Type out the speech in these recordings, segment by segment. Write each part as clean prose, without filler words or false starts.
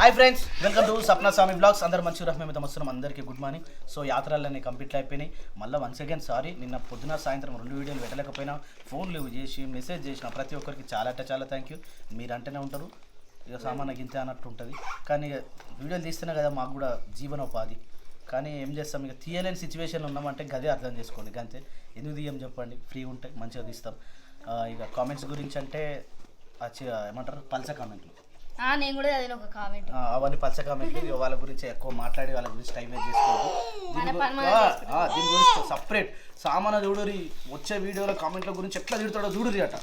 Hi friends, welcome to Sapna Swami blogs. అందరూ మంచిగా మేము వస్తున్నాం. అందరికీ గుడ్ మార్నింగ్. సో యాత్రలన్నీ కంప్లీట్ అయిపోయినాయి. మళ్ళీ వన్స్ అగైన్ సారీ, నిన్న పొద్దున సాయంత్రం 2 వీడియోలు పెట్టలేకపోయినా. ఫోన్లు చేసి మెసేజ్ చేసిన ప్రతి ఒక్కరికి చాలా థ్యాంక్ యూ. మీరు అంటేనే ఉంటారు, ఇక సామాన్య గింతే అన్నట్టు ఉంటుంది. కానీ వీడియోలు తీస్తున్నా కదా, మాకు కూడా జీవనోపాధి. కానీ ఏం చేస్తాం, ఇక తీయలేని సిచ్యువేషన్లో ఉన్నామంటే గదే అర్థం చేసుకోండి. అంతే, ఎందుకు తీయం చెప్పండి, ఫ్రీ ఉంటే మంచిగా తీస్తాం. ఇక కామెంట్స్ గురించి అంటే ఏమంటారు, పల్స కామెంట్లు. నేను కూడా చదివిన ఒక కామెంట్. అవన్నీ పచ్చ కామెంట్లు. వాళ్ళ గురించి ఎక్కువ మాట్లాడి వాళ్ళ గురించి టైం వేస్ట్ చేసుకోవద్దు. దీని గురించి సపరేట్ సామాన్య చూడరి వచ్చే వీడియోలో కామెంట్ల గురించి ఎట్లా తిడతాడో చూడరి అట.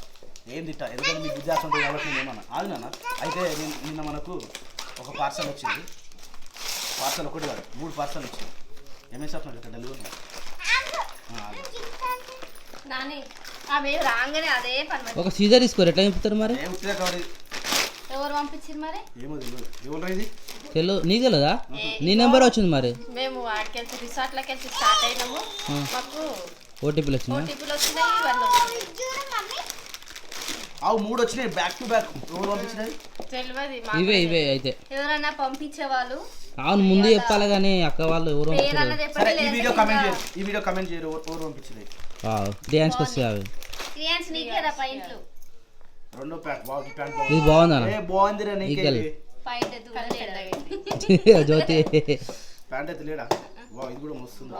ఏం తిట్టా, ఎందుకంటే మీకు విద్యాసం ఉంటుంది కాబట్టి నేను ఏమన్నా ఆగినా. అయితే నిన్న మనకు ఒక పార్సల్ వచ్చింది. పార్సల్ ఒకటి కాదు, 3 పార్సల్ వచ్చింది. ఎంఎస్ఎఫ్ డెలివరీ రాగానే అదే పని. ఒక సీజర్ తీసుకోరు, ఎట్లా చెప్తారు మరి? ఎవరు పంపించారు మరి? ఏమో తెలియదు. నీకు తెలియదా? నీ నెంబర్ వచ్చింది మరి. మేము వాడికెళ్తే రిసార్ట్లకి వెళ్తే స్టార్ట్ అయినాము. మాకు ఓటీపీలు వచ్చినాయి. అవి 3 వచ్చినాయి బ్యాక్ టు బ్యాక్. ఎవరు పంపించినాయి తెలియదు. ఇవే అయితే ఎవరన్నా పంపించే వాళ్ళు. అవును, ముందు చెప్పాలి కానీ అక్క వాళ్ళు ఎవరు ఈ వీడియో కమెంట్ చేయరు ఎవరు పంపించినాయి. డ్యాన్స్కి వస్తాయి అవి. రెండో ప్యాంట్ ఇది బాగుందా? బాగుందిరా నీకే. జ్యోతి ప్యాంట్ అయితే లేడా? ఇది కూడా మస్తుంది,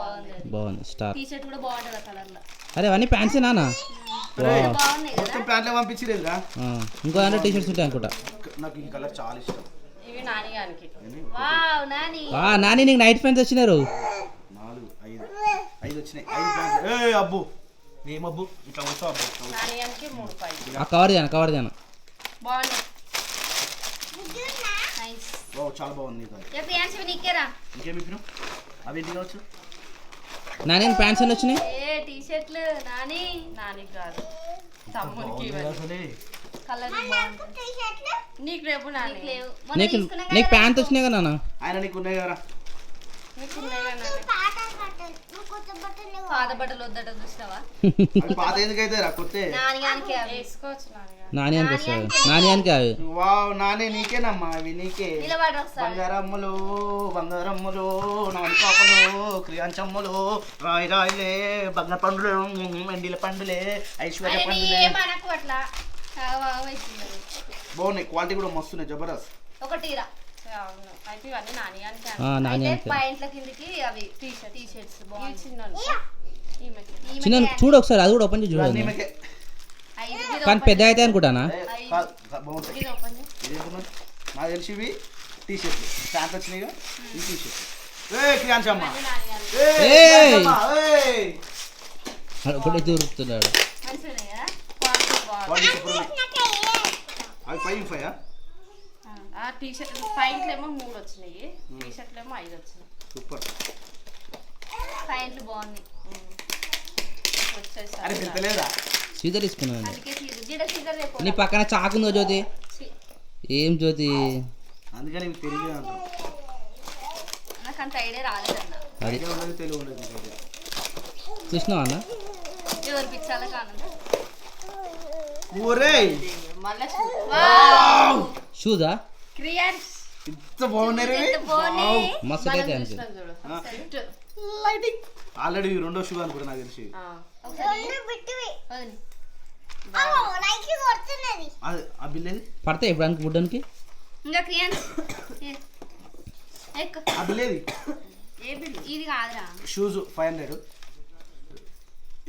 బాగుంది. స్టార్ టీ-షర్ట్ కూడా బాగుంటది కలర్ లో. అరే అవన్నీ ప్యాంట్స్ నానా? మొత్తం ప్యాంట్లే పంపించలేదురా. ఇంకో దాంట్లో టీ షర్ట్స్ ఉంటాయి అనుకుంటా. నాకు ఈ కలర్ చాలా ఇష్టం. ఇవి నాని గానికి. నాని నీకు నైట్ ప్యాంట్స్ వచ్చినారు. 4 5 వచ్చినాయి. 5 ప్యాంట్లు. అబ్బు ఏమబ్బు ఇట్లా వచ్చావు అబ్బు. నాని గానికి 3 ప్యాంట్లు. కవర్ చేయను బాగుంది. నైస్. చాలా బాగుంది. ఇంకేమి ఇంకేమి అవి ఏంటి కావచ్చు? నాని ప్యాంట్స్ అన్నీ వచ్చినాయి. టీ-షర్ట్లు నాని కాదు, తమ్మునికి. నీకు రేపు నీకు ప్యాంట్ వచ్చినాయి కదా నాన్న? ఆయన నీకు ఉన్నాయి కదా. పాత బట్టలు వద్దట చూసినావా? పాత ఎందుకైతే రా కొత్త వేసుకోవచ్చు. నాని అని వస్తాయి. నాని అని అవి. వావ్, నానే నీకేనమ్మా అవి, నీకే. బంగారమ్మలు నాని పాపలు క్రియాంచమ్మలు రాయిలే బంగారు పండులు ఎండిల పండులే ఐశ్వర్య పండులే. బాగున్నాయి, క్వాలిటీ కూడా మస్తున్నాయి, జబర్దస్త్. ఒకటి చిన్న చూడు ఒకసారి, అది కూడా ఓపెన్ చేసి చూడండి. కానీ పెద్ద అయితే అనుకుంటానా? బాగుంటాయి. నాకు తెలిసి ఇవి టీ-షర్ట్లు ప్యాంట్ వచ్చినాయి. ఈ టీ-షర్ట్ క్రియాంచమ్మ ఒకటి దొరుకుతున్నాడు. అవి 5 టీ-షర్ట్ ప్యాంట్లు ఏమో 3 వచ్చినాయి, టీ-షర్ట్లు ఏమో 5 వచ్చినాయి. సూపర్. ప్యాంట్లు బాగున్నాయి. సీజర్ తీసుకున్నాను. నీ పక్కన చాకుందో జ్యోతి? ఏం జ్యోతి? అందుకని తెలుగు నాకు అంత ఐడియా రాలేదన్న. తెలుగు చూసినావా అన్న? ఎవరు పిచ్చాల కానుందా? షూదా? ఇంత బాగున్నాయి. మస్తు అయితే ఆల్రెడీ 2వ షూ అనుకుంటా నాకు తెలిసి. పడతాయి ఇప్పుడు బుడ్డానికి. ఇది కాదురా, షూస్ 500.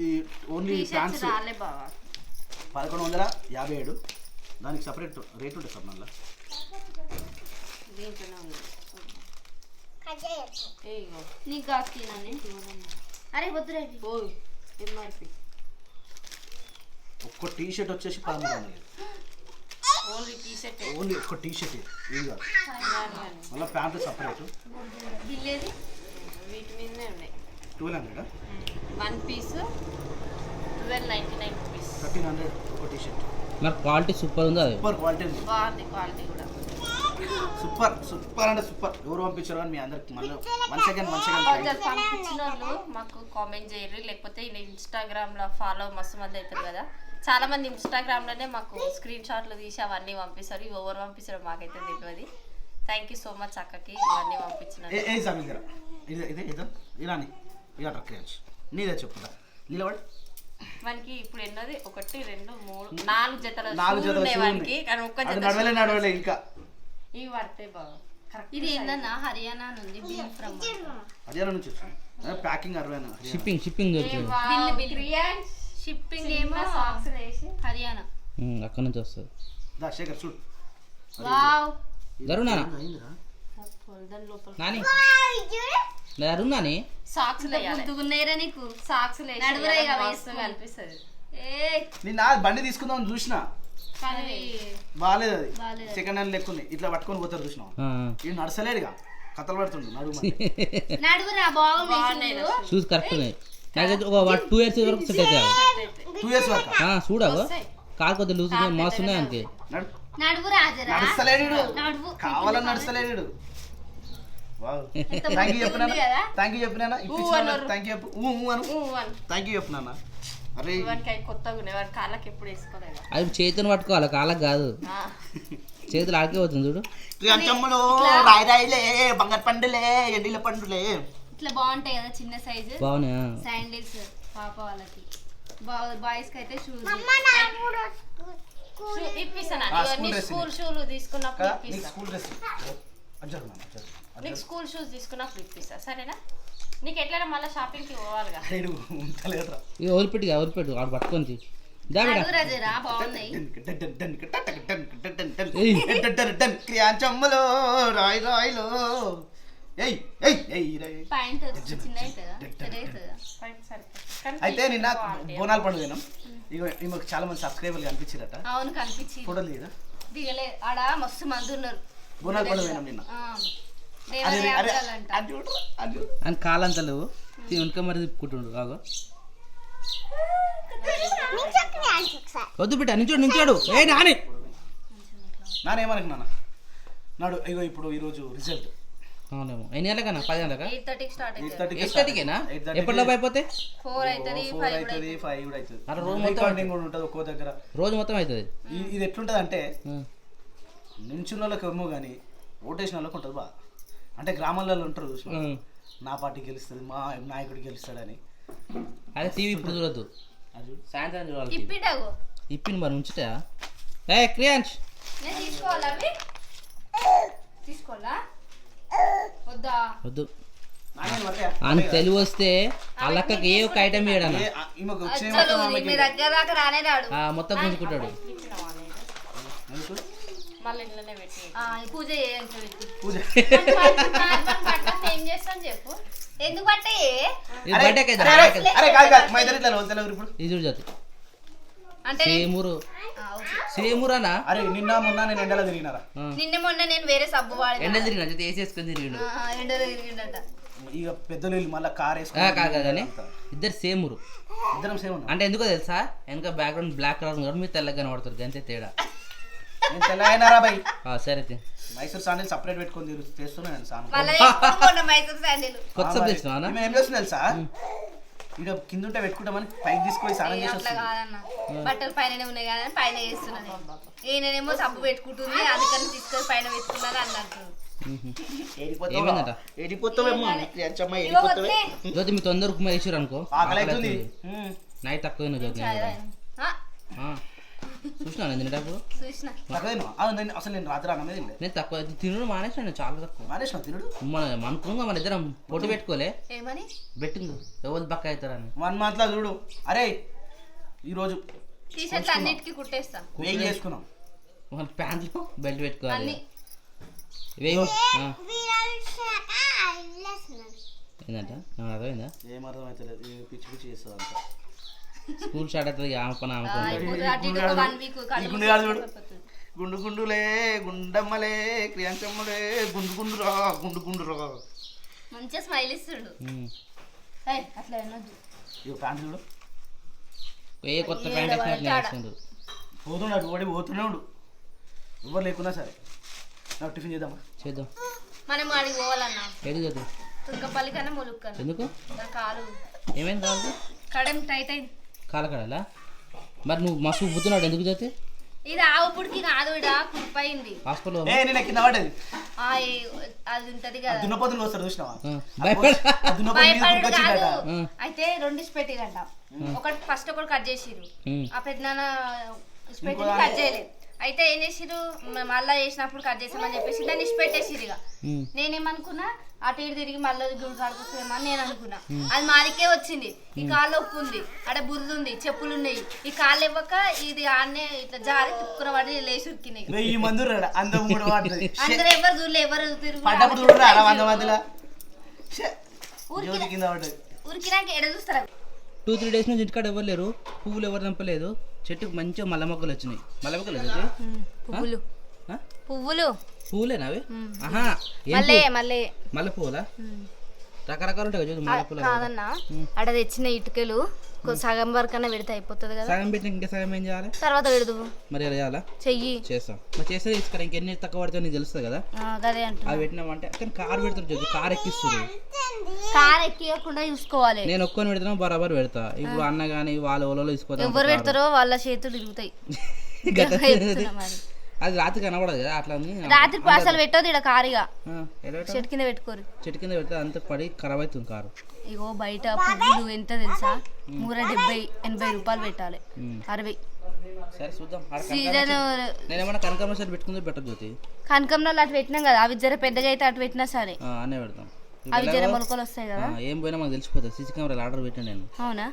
ఈ ఓన్లీ ప్యాంట్స్ 1157. దానికి సపరేట్ రేట్ ఉంటుంది సార్. మళ్ళీ అరే వద్దురా, ఒక్క టీ షర్ట్ వచ్చేసి 1300. ఓన్లీ ఒక్క టీ షర్ట్ ఇది కాదు, మళ్ళీ ప్యాంట్ సపరేట్. వీటి మీదనే ఉన్నాయి. 1200 1 పీస్ 1299 రూపీస్. 1300 ఒక టీ షర్ట్. మరి క్వాలిటీ సూపర్ ఉంది. అది సూపర్ క్వాలిటీ ఉంది. బాగుంది క్వాలిటీ కూడా. సూపర్ అంటే సూపర్. ఎవరు పంపించారు కానీ మీ అందరికి మళ్ళీ వన్ సెకండ్ పంపించిన వాళ్ళు మాకు కామెంట్ చేయరు, లేకపోతే ఇన్స్టాగ్రామ్లో ఫాలో మస్తు మంది అవుతారు కదా. చాలా మంది ఇన్స్టాగ్రామ్లోనే మాకు స్క్రీన్ షాట్లు తీసి అవన్నీ పంపిస్తారు. ఎవరు పంపిస్తారో మాకైతే తెలియదు. థ్యాంక్ యూ సో మచ్ అక్కకి ఇవన్నీ పంపించిన ఏ సామి దగ్గర ఇదే ఇదో ఇలాని ఇలా క్రియాంశ్ నీదే చెప్పుదా నిలబడి వానికి ఇప్పుడు ఎన్నోది 1 2 3 4 జతల నాలుగు జతల ఉన్నాయి shoes వానికి ఉన్నాయి. కానీ ఒక్క అది జత నడవలే ఇంకా ఇవి పడితే బాగా కరెక్ట్ ఇది ఏందన్నా హర్యానా నుండి బిల్ ఫ్రమ్ హర్యానా నుంచి వచ్చింది ప్యాకింగ్ 60 షిప్పింగ్ దొరుకుతుంది షిప్పింగ్ ఏమో సాక్స్ వేసి హర్యానా అక్కడ నుంచి వస్తుంది దా శేఖర్ చూడు వావ్ జరునా అయిందిరా దాని లోపల నాని జరునాని సాక్స్ వేయాలి గుర్తుకున్నాయిరా నీకు సాక్స్ నడువురా ఇక వేసి వేసుకో. అనిపిస్తుంది ఏ నిన్న బండి తీసుకుందాం చూసిన కానీ బాగాలేదు అది బాలేదు. సెకండ్ హ్యాండ్ లెక్కుంది ఇట్లా పట్టుకొని పోతారు చూసినాం ఇది నడసలేడుగా కథలు పడుతుండు నడువు మరి. నడువురా బాగున్నాయి బాగున్నాయి చూడు. షూస్ కరెక్ట్ ఉన్నాయి నాకైతే ఒక 2 ఇయర్స్ వరకు సెట్ అవుతాయి 2 years వరకు చూడవు కాలు కొద్దిగా లూజ్ మస్తు ఉన్నాయి అంతే నడు నడువురా జరా నడుస్తలేడు నడువు కావాలని నడుస్తలేడు వావ్ ఎంత థ్యాంక్ యూ మంచిగా చెప్పినా ఉంది కదా? థ్యాంక్ యూ చెప్పినా అన్నారు. థ్యాంక్ యూ చెప్పు అను థ్యాంక్ యూ చెప్పినా అరే వానికి అవి కొత్తగా ఉన్నాయి వాడి కాళ్ళకి ఎప్పుడు వేసుకోలేదు అది చేతిని పట్టుకోవాలి కాళ్ళకి కాదు చేతులు ఆడికే పోతుంది చూడు చెమ్మలు రాయి రాయిలే బంగారు పండులే ఎండిల పండులే ఇట్లా బాగుంటాయి కదా చిన్న సైజు బాగున్నాయా శాండిల్స్ పాప వాళ్ళకి బాయ్స్ కి అయితే షూస్ ఇప్పిస్తాను ఆ, school నీ dress స్కూల్ షూలు తీసుకున్నప్పుడు కదా నీకు ఇప్పిస్తా స్కూల్ డ్రెస్ అజ్జరు నీకు స్కూల్ షూస్ తీసుకున్నప్పుడు ఇప్పిస్తా సరేనా నీకు ఎట్లైనా మళ్ళీ షాపింగ్కి పోవాలిగా అరేడు ఉంటలేదురా ఇక వదిలిపెట్టు వాడు పట్టుకొని తీ. దా బిడ్డ నడువురా జరా బాగున్నాయి క్రియాంచమ్మలో రాయి రాయిలో ఏయ్ ఏయ్ ఏయ్ రాయ్ పాయింట్ చిన్న అవుతుందా సరే అవుతుందా అయితే నిన్న బోనాల పండుగ తిన్నాం ఇక ఈమెకు చాలా మంది సబ్స్క్రైబర్లు కనిపించారట అవును కనిపించి ఫోటోలు లేదా దిగలే ఆడ మస్తు మంది ఉన్నారు బోనాల పండుగ తిన్నాం నిన్న ఆ, అరే దేవాలయ అరే అబ్బాలంట. అది చూడు అది చూడు అని కాలంతలు వెనుక మరి తిప్పుకుంటుండు కాగో వద్దు బిడ్డ నించోడు ఏ నాని నానేమనుకున్నా నాడు ఇగో ఇప్పుడు ఈరోజు రిజల్ట్ అవునేమో ఎన్ని గంటలకన్నా 10 గంటలకా 8:30 స్టార్ట్ అవుతుంది 8:30కేనా ఎప్పటిలోపు అయిపోతే 4 అవుతుంది 5 అవుతుంది 5 కూడా అవుతుంది అరే రోజు మొత్తం రికార్డింగ్ కూడా ఉంటుంది ఒక్కో దగ్గర రోజు మొత్తం అవుతుంది ఇది ఎట్లుంటుంది అంటే నించున్న వాళ్ళకి ఏమో కానీ ఓటేసిన వాళ్ళకి ఉంటుంది బాగా అంటే గ్రామాలలో ఉంటారు చూసిన నా పార్టీ గెలుస్తుంది మా నాయకుడు గెలుస్తాడని అదే టీవీ ఇప్పుడు చూడొద్దు అది సాయంత్రం చూడాలి ఇప్పిటాగు ఇప్పిని మరి ఉంచుతా ఏ క్రియాంష్ నేను తీసుకోవాలా అవి తీసుకోవాలా వద్దా వద్దు నాకేం పడతాయా? అని తెలివి వస్తే అల్లక్కకి ఏ ఒక ఐటమ్ ఇయ్యడన్నా ఈమెకు వచ్చే అసలు మీ దగ్గర దాకా రానే రాడు మొత్తం గుంజుకుంటాడు మళ్ళీ ఇంట్లోనే పెట్టి ఆ, ఈ పూజ చేయండి పెట్టి పూజ ఏం చేస్తాను చెప్పు ఎందుకు పట్టే ఇది బయటకి అరే, అరే, అరే, కాదు కాదు మా ఇద్దరు ఇట్లా వదిలేరు ఇప్పుడు ఇది చూడు జాతి అంటే సేమూరు ఆ, ఓకే. సేమూరనా అరే నిన్న మొన్న నేను ఎండలో తిరిగినారా నిన్న మొన్న నేను వేరే సబ్బు వాడి ఎండ తిరిగిన జೊತೆ వేసేసుకొని తిరిగిండు ఎండలో తిరిగిండట ఇక పెద్దలు వీళ్ళు మళ్ళీ కార్ కాదు కానీ ఇద్దరు సేమూరు ఇద్దరం సేమ్ ఉన్నాం అంటే ఎందుకో తెలుసా వెనక బ్యాక్గ్రౌండ్ బ్లాక్ కలర్ కాబట్టి మీరు తెల్లగా కనబడుతుంది అంతే తేడా నేను తెల్లగానారా బై సరే అయితే మైసూర్ శాండిల్ సపరేట్ పెట్టుకొని చేస్తున్నా నేను సాను మళ్ళీ కొనుక్కున్న మైసూర్ శాండిల్ కొత్త సబ్బు తెచ్చినావా మేము ఏం చేస్తుంది తెలుసా ఇక కింద ఉంటే పెట్టుకుంటామని పైకి తీసుకొని స్నానం చేసి అట్లా వస్తుంది కాదన్న బట్టలు పైననే ఉన్నాయి కదా అని పైన వేస్తున్నాను ఈయననేమో సబ్బు పెట్టుకుంటుంది అందుకని తీసుకొని పైన పెట్టుకున్నాను అన్నట్టు ఏమైందట ఏడిపోతావేమో ఇగో వదిలే. జ్యోతి మీ తొందర ఉప్మా వేసారు అనుకో ఆకలి అవుతుంది నైట్ తక్కువ జ్యోతి ఆ, చూసినా నేను తినేటప్పుడు చూసిన నేను అసలు నేను రాత్రి అన్నమే తినలే నేను తక్కువ తినడం మానేసాను చాలా తక్కువ మానేసిన తినడు మన అనుకున్నాం మన ఇద్దరం పొట్టు పెట్టుకోలే ఏమని బెట్టింగ్ ఎవరు బక్క అవుతారని 1 month లా చూడు అరే ఈరోజు టీ షర్ట్లు అన్నిటికీ కుట్టేస్తా వేయి చేసుకున్నాం మన ప్యాంట్లు బెల్ట్ పెట్టుకోవాలి అన్ని వేయి ఏంటంట నాకు అర్థమైందా ఏం అర్థమవుతలేదు పిచ్చి పిచ్చి చేస్తుంది అంత స్కూల్ స్టార్ట్ అవుతుంది ఆమె పని ఆమె పని. ఇప్పుడు అటు ఇటు ఒక 1 వీక్ ఈ గుండు కాదు చూడు గుండు గుండులే గుండమ్మలే క్రియాంచమ్మలే గుండు గుండురా గుండు గుండురా మంచిగా స్మైల్ ఇస్తుండు ఏయ్, అట్లా అనొద్దు ఇక ప్యాంట్ చూడు ఏ కొత్త ప్యాంట్ వేసినట్టు వేస్తుండ్రు పోతున్నాడు వాడి పోతూనే ఉండు ఎవరు లేకున్నా సరే నాకు టిఫిన్ చేద్దామా చేద్దాం మనం ఆడికి పోవాలన్నా ఏది చేద్దాం తుర్కపల్లి కన్నా ములుగు కన్నా ఎందుకు నా కాలు ఏమైంది కాదు కడెం టైట్ అయింది కాలకడాలా మరి నువ్వు మస్తు ఉబ్బుతున్నాడు ఎందుకు చేతి ఇది ఆవుపుడికి కాదు ఇడ కుప్పయింది హాస్పిటల్ ఏ నేను కింద పడ్డది అది ఉంటది కదా దున్నపోతులు వస్తారు చూసినావా భయపడు కాదు అయితే 2 ఇసిపెట్టిరంట ఒకటి ఫస్ట్ ఒకటి కట్ చేసిరు ఆ పెద్దనాన్న ఇసిపెట్టి కట్ చేయలేదు అయితే ఏం చేసిరు మళ్ళా చేసినప్పుడు కట్ చేసామని చెప్పేసి దాన్ని ఇసిపెట్టేసిరు ఇక నేనేమనుకున్నా అటు ఇటు తిరిగి మళ్ళీ గుడి కాడుకొస్తామని నేను అనుకున్నా అది మాదికే వచ్చింది ఈ కాళ్ళు ఒప్పు ఉంది అక్కడ బుర్రు ఉంది చెప్పులు ఉన్నాయి ఈ కాళ్ళు ఇవ్వక ఇది ఆడనే ఇట్లా జారి తుక్కుర పడి లేచి ఉరికినాయి అందరూ ఎవరు చూడలే ఎవరు ఉరికినాక ఎడ చూస్తారా 2-3 డేస్ నుంచి ఇంటికాడ ఎవరు లేరు పువ్వులు ఎవరు దంపలేదు చెట్టుకు మంచిగా మల్ల మొక్కలు వచ్చినాయి మల్ల మొక్కలు పువ్వులు పువ్వులు పువ్వులేనా అవి మల్లె పువ్వులా రకరకాలు ఉంటాయి కదా మల్లె పువ్వులు కాదన్నా అడ తెచ్చిన ఇటుకలు సగం వరకు అన్నా పెడితే అయిపోతుంది కదా సగం పెట్టిన ఇంకా సగం ఏం చేయాలి తర్వాత పెడదు మరి ఎలా చేయాలా చెయ్యి చేస్తాం మరి చేస్తే తీసుకురా ఇంకెన్ని తక్కువ పడితే నీకు తెలుస్తుంది కదా అదే అంటే అవి పెట్టినామంటే కానీ కారు పెడతారు కారు ఎక్కిస్తారు కార్ ఎక్కియకుండా చూసుకోవాలి నేను ఒక్కొని పెడతాను బరాబర్ పెడతా ఇప్పుడు అన్న కానీ వాళ్ళ ఓలో తీసుకోవాలి ఎవరు పెడతారో వాళ్ళ చేతులు తిరుగుతాయి అది రాత్రి కనబడదు కదా అట్లా రాత్రి అసలు పెట్టదు ఇక్కడ కారుగా చెట్టు కింద పెట్టుకోరు చెట్టు కింద పెడితే అంత పడి ఖరాబ్ అవుతుంది కారు ఇగో బయట పువ్వులు ఎంత తెలుసా 170-80 రూపాయలు పెట్టాలి 60 సరే చూద్దాం సీజన్ నేనేమన్నా కనకాంబరం సెట్ పెట్టుకుంటే బెటర్ జ్యోతి కనకంలో అటు పెట్టినాం కదా అవి జర పెద్దగా అయితే అటు పెట్టినా సరే అనే పెడతాం అవి జర మొలకలు వస్తాయి కదా ఏం పోయినా మాకు తెలిసిపోతుంది సీసీ కెమెరాలు ఆర్డర్ పెట్టాను నేను అవునా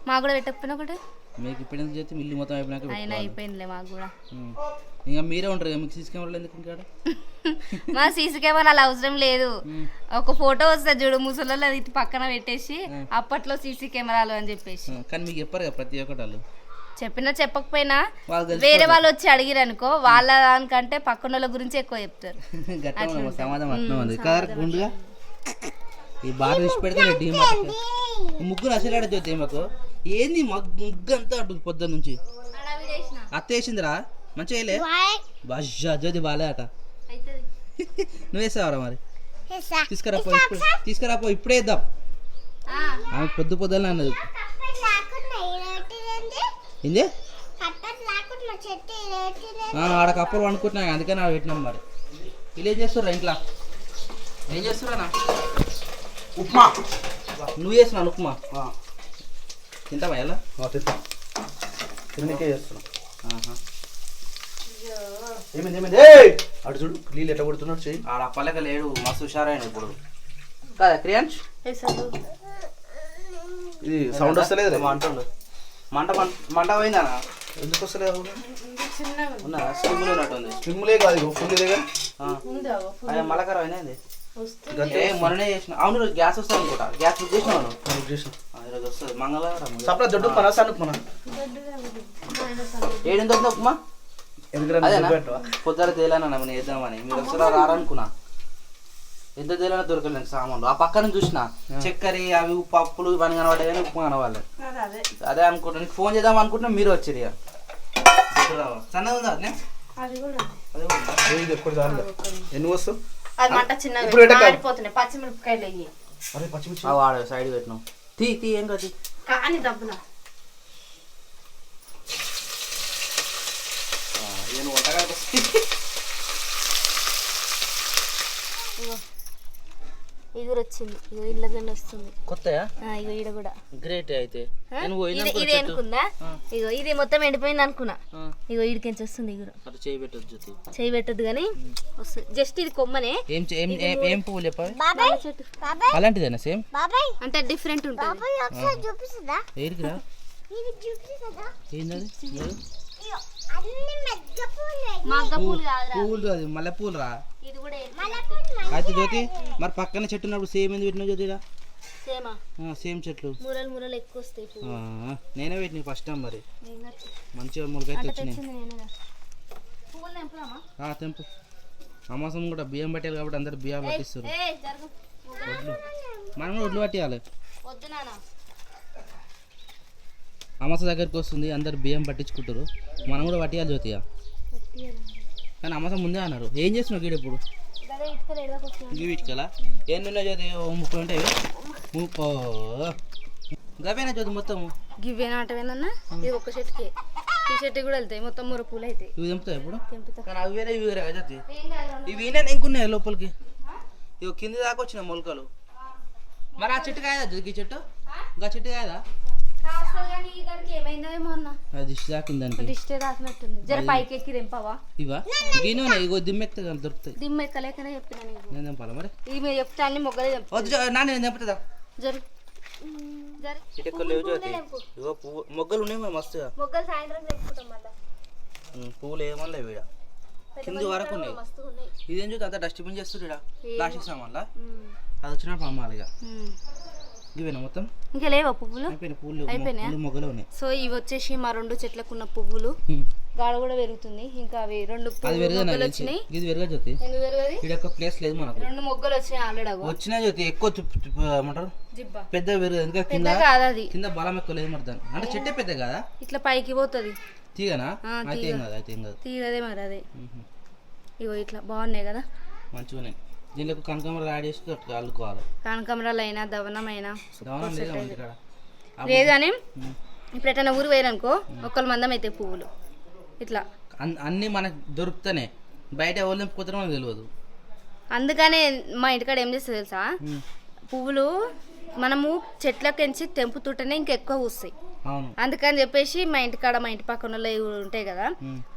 మాకు కూడా పెట్టకపోయినా ఒకటి మీకు ఇప్పుడు ఎందుకు చేస్తే మిల్లి మొత్తం అయిపోయినాక అయినా అయిపోయిందిలే మాకు కూడా ఇంకా మీరే ఉంటారు కదా మీకు సీసీ కెమెరాలు ఎందుకు ఇంకా మా సీసీ కెమెరా అలా అవసరం లేదు ఒక ఫోటో వస్తుంది చూడు ముసలలో అది పక్కన పెట్టేసి అప్పట్లో సీసీ కెమెరాలు అని చెప్పేసి కానీ మీకు చెప్పారు కదా ప్రతి ఒక్కటి వాళ్ళు చెప్పినా చెప్పకపోయినా వేరే వాళ్ళు వచ్చి అడిగిరు అనుకో వాళ్ళ దానికంటే పక్కన వాళ్ళ గురించి ఎక్కువ చెప్తారు సమాధానం అట్లా ఉంది గుండుగా ఈ బాగా తీసి పెడితే ముగ్గురు అసలు జ్యోతి మాకు ఏంది ముగ్గు అంతా అటు పొద్దున్న నుంచి అత్త వేసిందిరా మంచిగా బాజా జ్యోతి బాలే అట నువ్వు వేసావరా మరి తీసుకురాపో ఇప్పుడే వేద్దాం ఆమె పొద్దున అన్నది ఏంది ఆడ కప్పలు వండుకుంటున్నాయి అందుకని ఆడ పెట్టినాం మరి వీళ్ళు ఏం చేస్తుర్రా ఇంట్లో ఏం చేస్తుర్రా ఉప్మా నువ్వు చేస్తున్నాను ఉప్మా తింటావా ఎలా తినకే చేస్తున్నా ఏమైంది అటు చూడు నీళ్ళు ఎట్లా కొడుతున్నాడు చెయ్యి ఆడ అప్పలేక లేడు మస్తు హుషారైన ఇప్పుడు కదా క్రియాంష్ ఇది సౌండ్ వస్తలేదు అంటుండు మంట మంట పోయిందా ఎందుకు వస్తలేదు ఉన్నా స్విమ్లో ఉన్నట్టుంది స్విమ్లే కాదు ఫుల్ దగ్గర అదే మలకరం అయినా మొన్ననే చేసిన అవును రోజు గ్యాస్ వస్తుంది అనుకుంటా గ్యాస్ బుక్ చేసినాను ఈరోజు వస్తుంది మంగళవారం సపరేట్ దొడ్డు మన సన్నుకు మన 7 ఉప్మా పొద్దున తేలానా నేను వేద్దామని మీరు వస్తారా రారనుకున్నా ఎంత తేలైనా దొరకలేదు సామాన్లు ఆ పక్కన చూసిన చక్కెర అవి పప్పులు ఇవన్నీ కనబడ్డాయి కానీ ఉప్మా కనవాలి అదే అనుకుంటా నీకు ఫోన్ చేద్దాం అనుకుంటున్నా మీరు వచ్చారు ఇక సన్నది ఉందా అదే ఎప్పుడు చాలు ఎన్ని వస్తావు అది మంట చిన్నగా ఆడిపోతున్నాయి పచ్చిమిరపకాయలు అయ్యి అరే పచ్చిమిర్చి వాడు సైడ్ పెట్టినావు తీ ఏం కాదు కానీ దబ్బున నేను వంటగా ఇగురు వచ్చింది ఇగో ఇళ్ళకన్నా వస్తుంది కొత్తయా ఇగో ఈడ కూడా గ్రేట్ అయితే ఇది అనుకుందా ఇగో ఇది మొత్తం ఎండిపోయింది అనుకున్నా ఇగో ఈడికెంచి వస్తుంది ఇగురు చేయి పెట్టదు చేయి పెట్టదు కానీ వస్తుంది జస్ట్ ఇది కొమ్మనే ఏం పువ్వులు చెప్పాలి అలాంటిదేనా సేమ్ అంటే డిఫరెంట్ ఉంటుంది ఏరికిరా ఏంటది పువ్వులు అది మల్లె పూలు రా అయితే జ్యోతి మరి పక్కన చెట్టు ఉన్నప్పుడు సేమ్ ఎందుకు పెట్టినా జ్యోతిరా సేమ్ చెట్లు మూరలు ఎక్కువ వస్తాయి నేనే పెట్టిన ఫస్ట్ టైం మరి మంచిగా ములకైతే వచ్చినాయి తెంపు అమాసం కూడా బియ్యం పట్టాలి కాబట్టి అందరు బియ్యం పట్టిస్తారు వడ్లు మనం కూడా వడ్లు పట్టియాలి అమాస దగ్గరికి వస్తుంది అందరు బియ్యం పట్టించుకుంటారు మనం కూడా పట్టియాలి జ్యోతిగా కానీ అమాసం ముందే అన్నారు ఏం చేస్తున్నావు గీడ ఇప్పుడు ఇటుకలా ఏం ఉన్నాయి జ్యోతి 30 ఉంటాయి గవేనా జ్యోతి మొత్తం గివ్వేనా అంటవేనన్నా ఇది ఒక్క చెట్టుకి ఈ చెట్టు కూడా వెళ్తాయి మొత్తం ముర పూలు అవుతాయి. ఇవి తెంపుతాయి ఇప్పుడు తెంపుతా. కానీ అవి వేరే ఇవి వేరే కదా జ్యోతి. ఇవి నేను ఇంకున్నాయి లోపలికి ఇవి కింది దాకా వచ్చిన మొలకలు. మరి ఆ చెట్టు కాయదా జ్యోతి? ఈ చెట్టు ఇంకా చెట్టు కాయదా? ఏమైందేమో అన్న అది దిష్టి తాకింది దానికి. దిష్టి రాసినట్టుంది. జర పైకి ఎక్కి తెంపవా? ఇవా గిన్నె ఇగో దిమ్మెక్తే కానీ దొరుకుతాయి. దిమ్మ ఎక్కలేకనే చెప్పిన నీకు. నేను తెంపాలా మరి? ఇవి మీరు చెప్తే అన్ని మొగ్గలే తెంపు. వద్దు నాన్న నేను తెంపుతుందా? జరు జరు ఇటెక్కలు లేవు జ్యోతి. ఇగో పువ్వు మొగ్గలు ఉన్నాయి మరి మస్తుగా. మొగ్గలు సాయంత్రం తెంపుకుంటాం మళ్ళీ. పువ్వులు ఏమన్నా వీడ కింది వరకు ఉన్నాయి. మస్తుగా ఉన్నాయి. ఇదేం చూస్తే అంతా డస్ట్బిన్ చేస్తుడా ప్లాస్టిక్ సామాన్లా. అది వచ్చినప్పుడు అమ్మాలి ఇక. ఇవేనా మొత్తం? ఇంకా లేవా పువ్వులు? అయిపోయినాయి పువ్వులు. అయిపోయినాయా? పువ్వులు మొగ్గలు ఉన్నాయి. సో ఇవి వచ్చేసి మా 2 చెట్లకు ఉన్న పువ్వులు. గాడ కూడా పెరుగుతుంది. ఇంకా అవి 2 అది పెరుగు మొగ్గలు వచ్చినాయి. ఇది పెరుగా జ్యోతి. ఎందుకు పెరగది? ఇక్కడ ఒక ప్లేస్ లేదు మనకు. 2 మొగ్గలు వచ్చినాయి ఆల్రెడీ. వచ్చినా జ్యోతి ఎక్కువ ఏమంటారు జిబ్బా పెద్ద పెరుగు. ఎందుకంటే కింద పెద్ద కాదు అది. కింద బలం ఎక్కువ లేదు మరి దాన్ని. అంటే చెట్టే పెద్ద కదా ఇట్లా పైకి పోతుంది. తీగనా? అయితే ఏం కాదు అయితే ఏం కాదు. తీగదే మరి అదే. ఇగో ఇట్లా బాగున్నాయి కదా మంచిగానే. దీనిలో కనకాంబర యాడ్ చేసి అట్లా అల్లుకోవాలి. కనకాంబరాలు అయినా దవనమైనా దవనం లేదా మన ఇక్కడ? లేదని ఇప్పుడు ఎట్లా ఊరు వేయరనుకో ఒక్కళ్ళ మందం అయితే పువ్వులు ఇట్లా అన్నీ మనకు దొరుకుతానే. బయట ఎవరు తెంపుకోతారో మనకు తెలియదు. అందుకనే మా ఇంటికాడ ఏం చేస్తుంది తెలుసా, పువ్వులు మనము చెట్లకెంచి తెంపుతుంటేనే ఇంకెక్కువ పూస్తాయి. అవును. అందుకని చెప్పేసి మా ఇంటికాడ మా ఇంటి పక్కన ఉంటాయి కదా,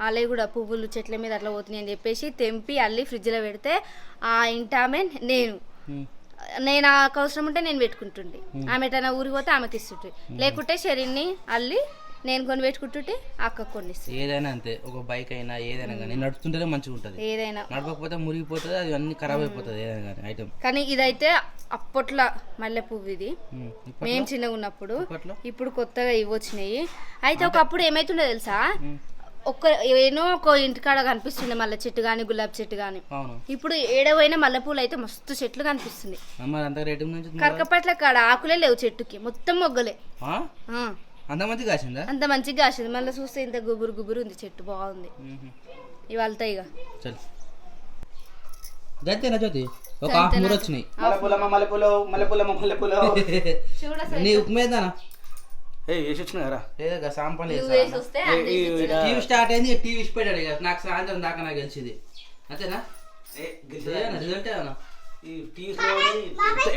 అలా కూడా పువ్వులు చెట్ల మీద అట్లా పోతున్నాయి అని చెప్పేసి తెంపి అల్లి ఫ్రిడ్జ్లో పెడితే ఆ ఇంటామె నేను అవసరం ఉంటే నేను పెట్టుకుంటుండే, ఆమె ఎటైనా ఊరికి పోతే ఆమెకి ఇస్తుంటే, లేకుంటే శరీర్ని అల్లి నేను కొని పెట్టుకుంటుంటే అక్క కొన్ని ఇస్తుంది. ఏదైనా అంతే, ఒక బైక్ అయినా ఏదైనా కానీ నడుస్తుంటేనే మంచిగా ఉంటుంది. ఏదైనా నడపకపోతే మురిగిపోతుంది, అది అన్ని ఖరాబ్ అయిపోతుంది ఏదైనా కానీ ఐటమ్. కానీ ఇదైతే అప్పట్లో మల్లె పువ్వు ఇది మేము చిన్నగా ఉన్నప్పుడు. ఇప్పుడు కొత్తగా ఇవి వచ్చినాయి. అయితే ఒకప్పుడు ఏమైతుండే తెలుసా, ఒక ఇంటికాడ కనిపిస్తుండే మల్లె చెట్టు కానీ గులాబీ చెట్టు కానీ. ఇప్పుడు ఏడవైనా మల్లెపూలు అయితే మస్తు చెట్లు కనిపిస్తుంది. కరకపట్ల కాడ ఆకులే లేవు చెట్టుకి, మొత్తం మొగ్గలే. అంత మంచిగా కాసిందా? అంత మంచిగా కాసింది. మళ్ళీ చూస్తే ఇంత గుబురు గుబురు ఉంది చెట్టు, బాగుంది. ఇవాళ ఇక గంతేనా జ్యోతి? ఒక హాఫ్ మూడు వచ్చినాయి. నీ ఉప్పు మీదనా వేసి వచ్చినా కదా ఏదో సాంపల్ టీవీ స్టార్ట్ అయింది, టీవీ పెట్టాడు ఇక. నాకు సాయంత్రం దాకా నాకు గెలిచింది అంతేనా? రిజల్ట్ ఏమన్నా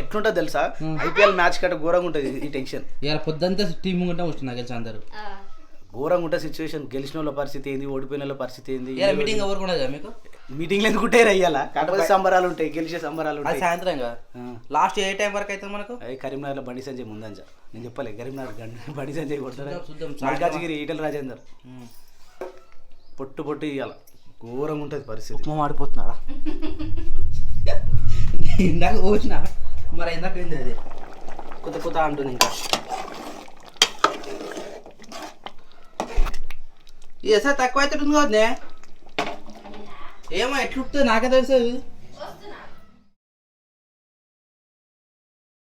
ఎట్లుంటది తెలుసా, ఐపీఎల్ మ్యాచ్ కంటే ఘోరంగా ఉంటుంది ఈ టెన్షన్. ఇవాళ పొద్దుంతా టీం ఉంటే వస్తుంది నాకు తెలిసి అందరు. ఘోరంగా ఉంటుంది సిచ్యువేషన్. గెలిచిన వాళ్ళ పరిస్థితి ఏంది, ఓడిపోయిన వాళ్ళ పరిస్థితి ఏంది. మీటింగ్ ఎవరు కూడా మీకు మీటింగ్లు ఎందుకుంటే అయ్యాలా, కాకపోతే సంబరాలు ఉంటాయి, గెలిచే సంబరాలు ఉంటాయి. సాయంత్రం లాస్ట్ ఏ టైం వరకు అయితే మనకు కరీంనగర్లో బండి సంజయ్ ముందంజ నేను చెప్పలే, కరీంనగర్ బండి సంజయ్ కొడతాడు, మల్కాజ్గిరి ఈటల రాజేందర్ పొట్టు పొట్టు ఇవ్వాలి. ఘోరంగా ఉంటుంది పరిస్థితి. మాడిపోతున్నాడా ఇందాక పోసిన మరి ఇందాక ఏంది అది కొత్త కొత్త అంటుంది. ఇంకా ఎసా తక్కువ అవుతుంది కదనే, ఏమో ఎట్లుంటుంది నాకే తెలుసు.